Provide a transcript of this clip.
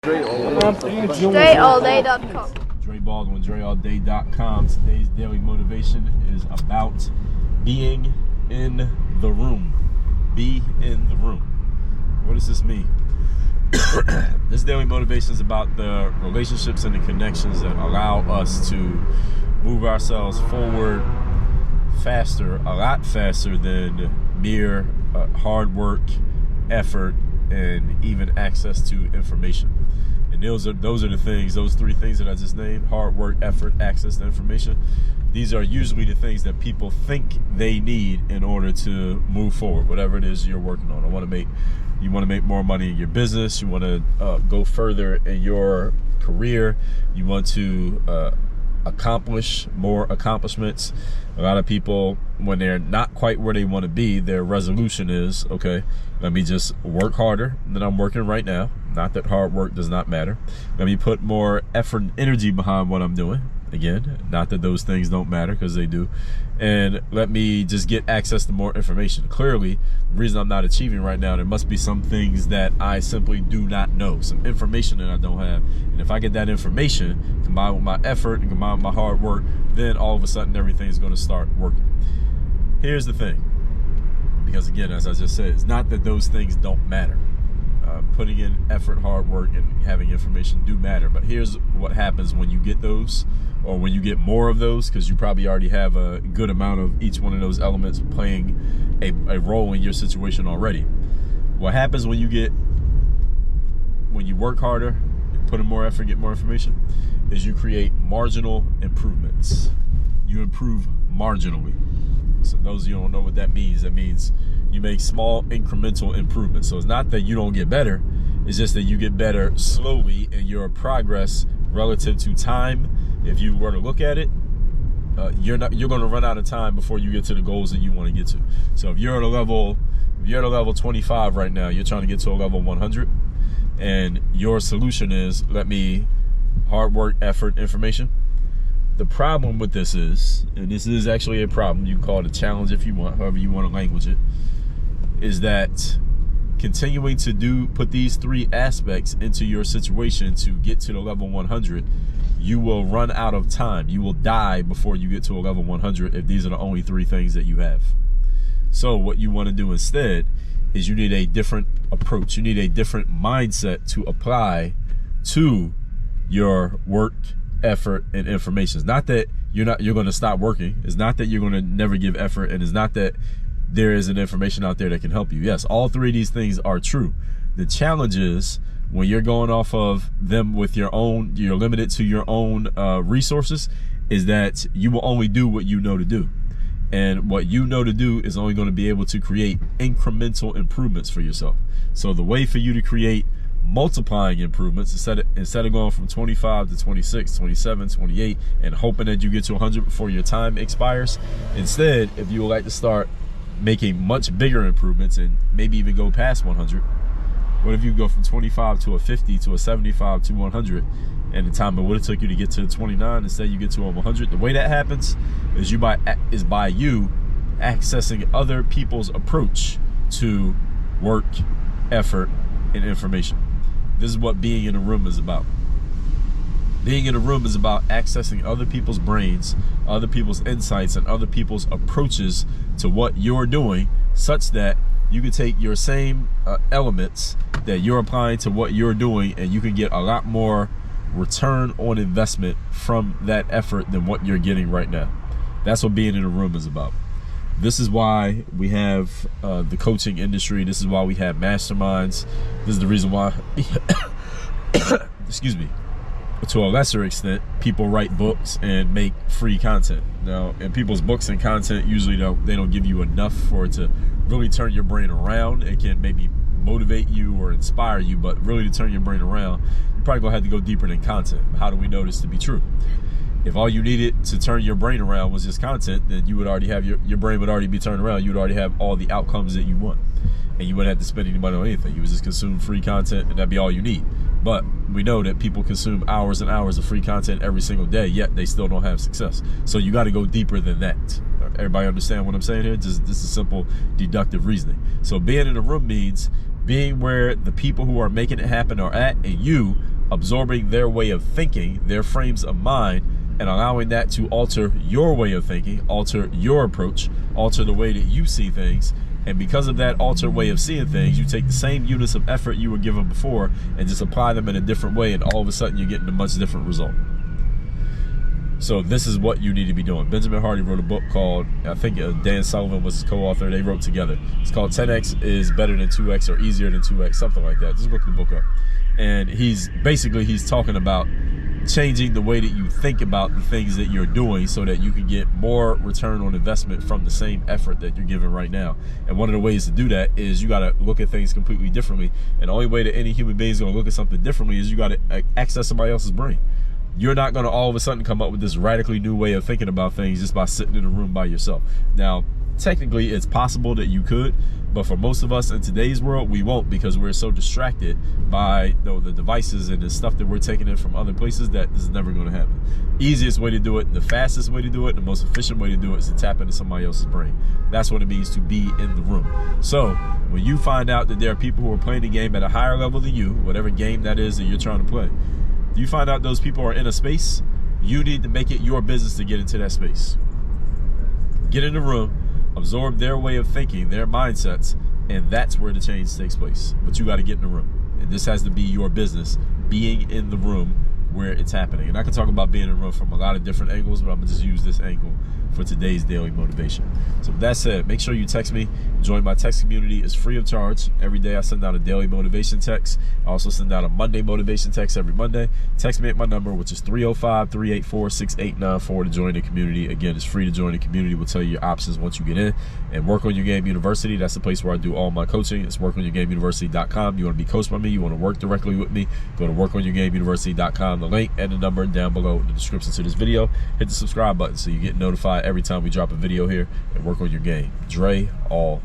StraightAllDay.com. Dre Baldwin, DreAllDay.com. Today's daily motivation is about being in the room. Be in the room. What does this mean? This daily motivation is about the relationships and the connections that allow us to move ourselves forward faster, a lot faster than mere hard work, effort, and even access to information. And those are the things, those three things that I just named: hard work, effort, access to information. These are usually the things that people think they need in order to move forward, whatever it is you're working on. You want to make more money in your business. You want to go further in your career. You want to accomplish more accomplishments. A lot of people, when they're not quite where they want to be, their resolution is, okay, let me just work harder than I'm working right now. Not that hard work does not matter. Let me put more effort and energy behind what I'm doing. Again, not that those things don't matter, because they do. And let me just get access to more information. Clearly, the reason I'm not achieving right now, there must be some things that I simply do not know, some information that I don't have. And if I get that information, combined with my effort and combined with my hard work, then all of a sudden everything's going to start working. Here's the thing, because again, as I just said, it's not that those things don't matter. Putting in effort, hard work, and having information do matter. But here's what happens when you get those, or when you get more of those, because you probably already have a good amount of each one of those elements playing a role in your situation already. What happens when you work harder, put in more effort, get more information, is you create marginal improvements. You improve marginally. So those of you who don't know what that means you make small incremental improvements. So it's not that you don't get better, it's just that you get better slowly in your progress relative to time. If you were to look at it, you're going to run out of time before you get to the goals that you want to get to. So if you're at a level 25 right now, you're trying to get to a level 100, and your solution is, let me hard work, effort, information. The problem with this is, and this is actually a problem, you can call it a challenge if you want, however you want to language it, is that continuing to put these three aspects into your situation to get to the level 100, you will run out of time. You will die before you get to a level 100 if these are the only three things that you have. So what you want to do instead is you need a different approach. You need a different mindset to apply to your work, effort, and information. It's not that you're going to stop working. It's not that you're going to never give effort, and it's not that there isn't information out there that can help you. Yes, all three of these things are true. The challenge is when you're going off of them with you're limited to your own resources, is that you will only do what you know to do. And what you know to do is only going to be able to create incremental improvements for yourself. So the way for you to create multiplying improvements, instead of going from 25 to 26, 27, 28, and hoping that you get to 100 before your time expires, instead, if you would like to start making much bigger improvements and maybe even go past 100, what if you go from 25 to a 50 to a 75 to 100, and the time it would have took you to get to 29, instead you get to a 100? The way that happens is by you accessing other people's approach to work, effort, and information. This is what being in a room is about. Being in a room is about accessing other people's brains, other people's insights, and other people's approaches to what you're doing, such that you can take your same elements that you're applying to what you're doing, and you can get a lot more return on investment from that effort than what you're getting right now. That's what being in a room is about. This is why we have the coaching industry. This is why we have masterminds. This is the reason why, excuse me, to a lesser extent, people write books and make free content. Now, in people's books and content, usually they don't give you enough for it to really turn your brain around. It can maybe motivate you or inspire you, but really to turn your brain around, you're probably gonna have to go deeper than content. How do we know this to be true? If all you needed to turn your brain around was just content, then you would already have your brain would already be turned around. You would already have all the outcomes that you want, and you wouldn't have to spend any money on anything. You would just consume free content, and that'd be all you need. But we know that people consume hours and hours of free content every single day, yet they still don't have success. So you got to go deeper than that. Everybody understand what I'm saying here? This is simple deductive reasoning. So being in a room means being where the people who are making it happen are at, and you absorbing their way of thinking, their frames of mind, and allowing that to alter your way of thinking, alter your approach, alter the way that you see things. And because of that altered way of seeing things, you take the same units of effort you were given before and just apply them in a different way, and all of a sudden you're getting a much different result. So this is what you need to be doing. Benjamin Hardy wrote a book called, I think Dan Sullivan was his co-author. They wrote together. It's called 10X is better than 2X or easier than 2X, something like that. Just look the book up. And he's talking about changing the way that you think about the things that you're doing so that you can get more return on investment from the same effort that you're giving right now. And one of the ways to do that is you got to look at things completely differently. And the only way that any human being is going to look at something differently is you got to access somebody else's brain. You're not going to all of a sudden come up with this radically new way of thinking about things just by sitting in a room by yourself. Now, technically, it's possible that you could, but for most of us in today's world, we won't, because we're so distracted by the devices and the stuff that we're taking in from other places that this is never going to happen. Easiest way to do it, the fastest way to do it, the most efficient way to do it is to tap into somebody else's brain. That's what it means to be in the room. So when you find out that there are people who are playing the game at a higher level than you, whatever game that is that you're trying to play, you find out those people are in a space, you need to make it your business to get into that space. Get in the room, absorb their way of thinking, their mindsets, and that's where the change takes place. But you got to get in the room. And this has to be your business, being in the room where it's happening. And I can talk about being in the room from a lot of different angles, but I'm going to just use this angle for today's daily motivation. So with that said, make sure you text me. Join my text community. It's free of charge. Every day I send out a daily motivation text. I also send out a Monday motivation text every Monday. Text me at my number, which is 305-384-6894 to join the community. Again, it's free to join the community. We'll tell you your options once you get in. And Work On Your Game University, that's the place where I do all my coaching. It's workonyourgameuniversity.com. You want to be coached by me, you want to work directly with me, go to workonyourgameuniversity.com. The link and the number down below in the description to this video. Hit the subscribe button so you get notified every time we drop a video here and Work On Your Game. Dre all